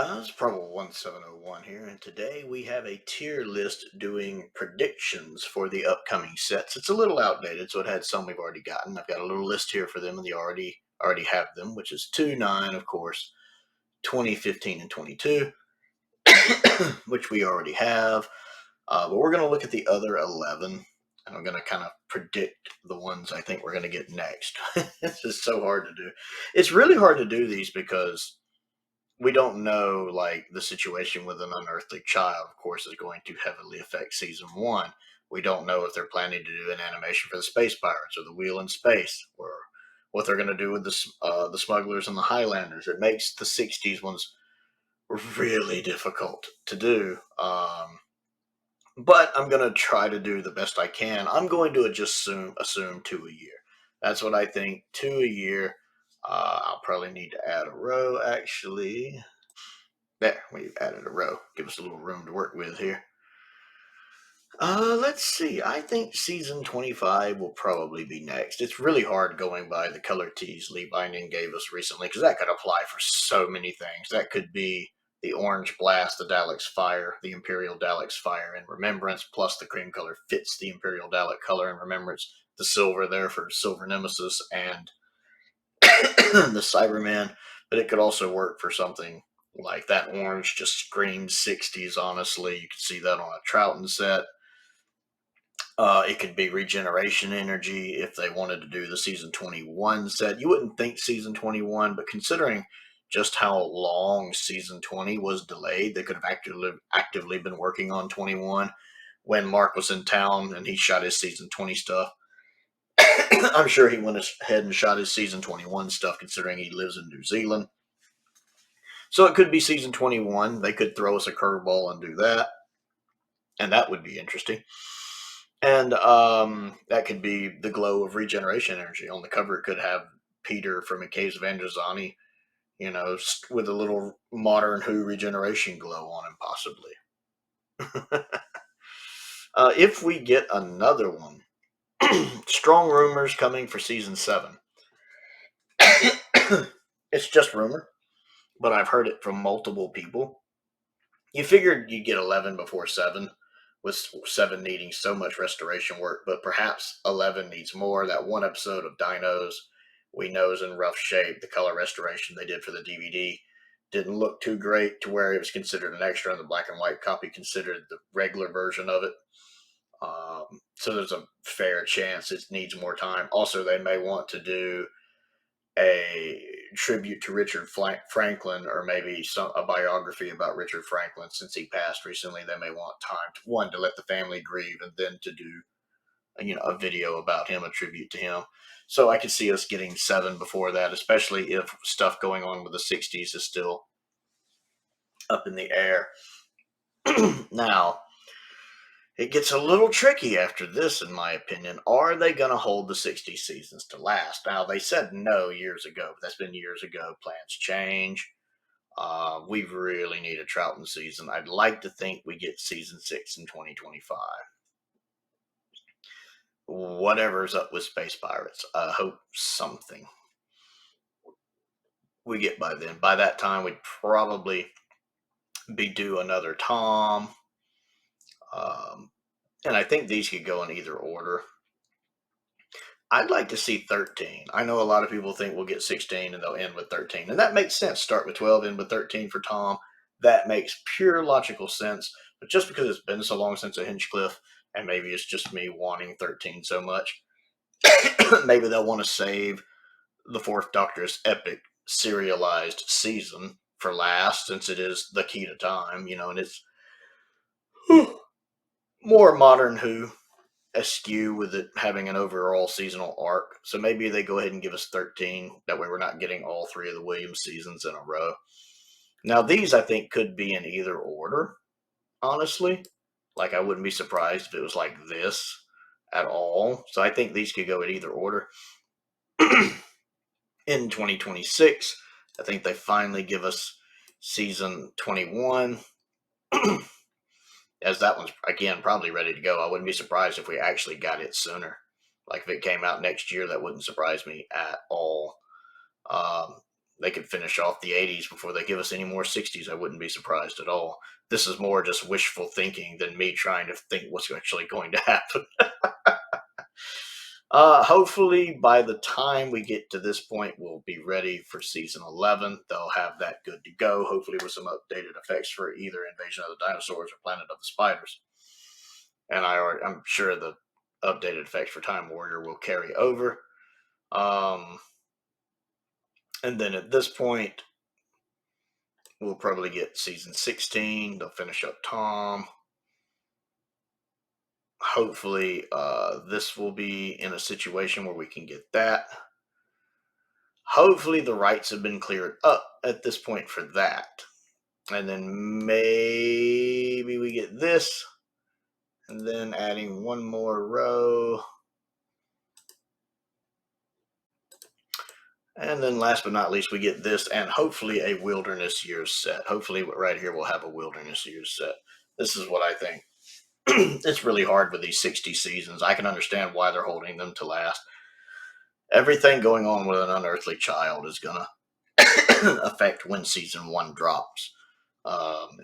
guys, Prowl 1701 here, and today we have a tier list doing predictions for the upcoming sets. It's a little outdated, so it had some we've already gotten. I've got a little list here for them, and they already have them, which is 2, 9, of course, 20, 15, and 22, which we already have. But we're going to look at the other 11, and I'm going to kind of predict the ones I think we're going to get next. It's just so hard to do. It's really hard to do these because we don't know, like, the situation with an unearthly child, of course, is going to heavily affect season 1. We don't know if they're planning to do an animation for the Space Pirates or the Wheel in Space, or what they're going to do with the Smugglers and the Highlanders. It makes the 60s ones really difficult to do. But I'm going to try to do the best I can. I'm going to just assume 2 a year. That's what I think, 2 a year. I'll probably need to add a row, actually. There, we've added a row. Give us a little room to work with here. Let's see. I think season 25 will probably be next. It's really hard going by the color tees Lee Binding gave us recently, because that could apply for so many things. That could be the Orange Blast, the Dalek's Fire, the Imperial Dalek's Fire in Remembrance, plus the cream color fits the Imperial Dalek color in Remembrance. The silver there for Silver Nemesis and the Cyberman, but it could also work for something like that orange just screams 60s, honestly. You could see that on a Troughton set. It could be regeneration energy if they wanted to do the season 21 set. You wouldn't think season 21, but considering just how long season 20 was delayed, they could have actively been working on 21 when Mark was in town and he shot his season 20 stuff. I'm sure he went ahead and shot his season 21 stuff, considering he lives in New Zealand. So it could be season 21. They could throw us a curveball and do that, and that would be interesting. And that could be the glow of regeneration energy. On the cover, it could have Peter from A Caves of Androzani, with a little modern Who regeneration glow on him, possibly. If we get another one, strong rumors coming for season 7. It's just rumor, but I've heard it from multiple people. You figured you'd get 11 before 7, with 7 needing so much restoration work, but perhaps 11 needs more. That one episode of Dinos we know is in rough shape. The color restoration they did for the DVD didn't look too great, to where it was considered an extra, and the black and white copy considered the regular version of it. So there's a fair chance it needs more time. Also, they may want to do a tribute to Richard Franklin, or maybe a biography about Richard Franklin, since he passed recently. They may want time to let the family grieve, and then to do a video about him, a tribute to him. So I could see us getting 7 before that, especially if stuff going on with the 60s is still up in the air. Now, it gets a little tricky after this, in my opinion. Are they going to hold the 60 seasons to last? Now, they said no years ago, but that's been years ago. Plans change. We really need a Troughton season. I'd like to think we get season 6 in 2025. Whatever's up with Space Pirates, I hope something we get by then. By that time, we'd probably be due another Tom. And I think these could go in either order. I'd like to see 13. I know a lot of people think we'll get 16 and they'll end with 13. And that makes sense. Start with 12, end with 13 for Tom. That makes pure logical sense. But just because it's been so long since a Hinchcliffe, and maybe it's just me wanting 13 so much, maybe they'll want to save the Fourth Doctor's epic serialized season for last, since it is the key to time, and it's more modern Who, askew with it having an overall seasonal arc. So maybe they go ahead and give us 13. That way we're not getting all 3 of the Williams seasons in a row. Now, these I think could be in either order, honestly. Like, I wouldn't be surprised if it was like this at all. So I think these could go in either order. In 2026, I think they finally give us season 21. As that one's, again, probably ready to go. I wouldn't be surprised if we actually got it sooner. Like, if it came out next year, that wouldn't surprise me at all. they could finish off the 80s before they give us any more 60s. I wouldn't be surprised at all. This is more just wishful thinking than me trying to think what's actually going to happen. Hopefully, by the time we get to this point, we'll be ready for season 11. They'll have that good to go, hopefully with some updated effects for either Invasion of the Dinosaurs or Planet of the Spiders. And I'm sure the updated effects for Time Warrior will carry over. And then at this point, we'll probably get season 16. They'll finish up Tom. Hopefully, this will be in a situation where we can get that. Hopefully, the rights have been cleared up at this point for that. And then maybe we get this. And then adding one more row. And then last but not least, we get this and hopefully a Wilderness Years set. Hopefully right here we'll have a Wilderness Years set. This is what I think. It's really hard with these 60 seasons. I can understand why they're holding them to last. Everything going on with an unearthly child is going to affect when season 1 drops.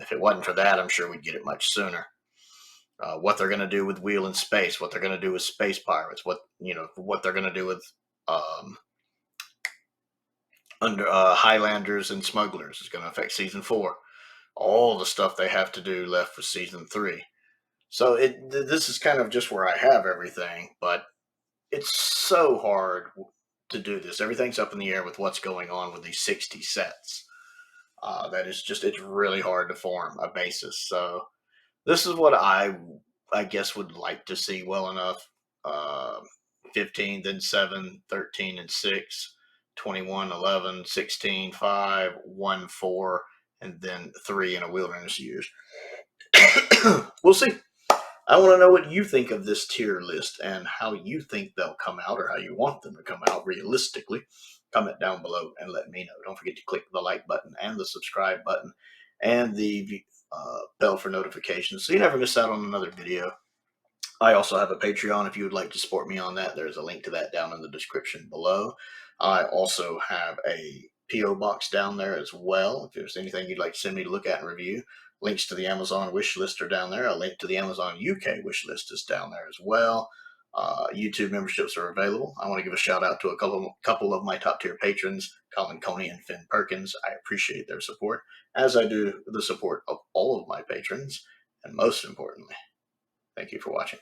If it wasn't for that, I'm sure we'd get it much sooner. What they're going to do with Wheel in Space, what they're going to do with Space Pirates, what they're going to do with Highlanders and Smugglers is going to affect season 4. All the stuff they have to do left for season 3. So this is kind of just where I have everything, but it's so hard to do this. Everything's up in the air with what's going on with these 60 sets. That is just, it's really hard to form a basis. So this is what I guess would like to see well enough. 15, then 7, 13, and 6, 21, 11, 16, 5, 1, 4, and then 3 in a Wilderness Years. We'll see. I want to know what you think of this tier list and how you think they'll come out, or how you want them to come out realistically. Comment down below and let me know. Don't forget to click the like button and the subscribe button and the bell for notifications so you never miss out on another video. I also have a Patreon if you would like to support me on that. There's a link to that down in the description below. I also have a P.O. box down there as well. If there's anything you'd like to send me to look at and review, links to the Amazon wish list are down there. A link to the Amazon UK wish list is down there as well. YouTube memberships are available. I want to give a shout out to a couple of my top tier patrons, Colin Coney and Perkins. I appreciate their support, as I do the support of all of my patrons. And most importantly, thank you for watching.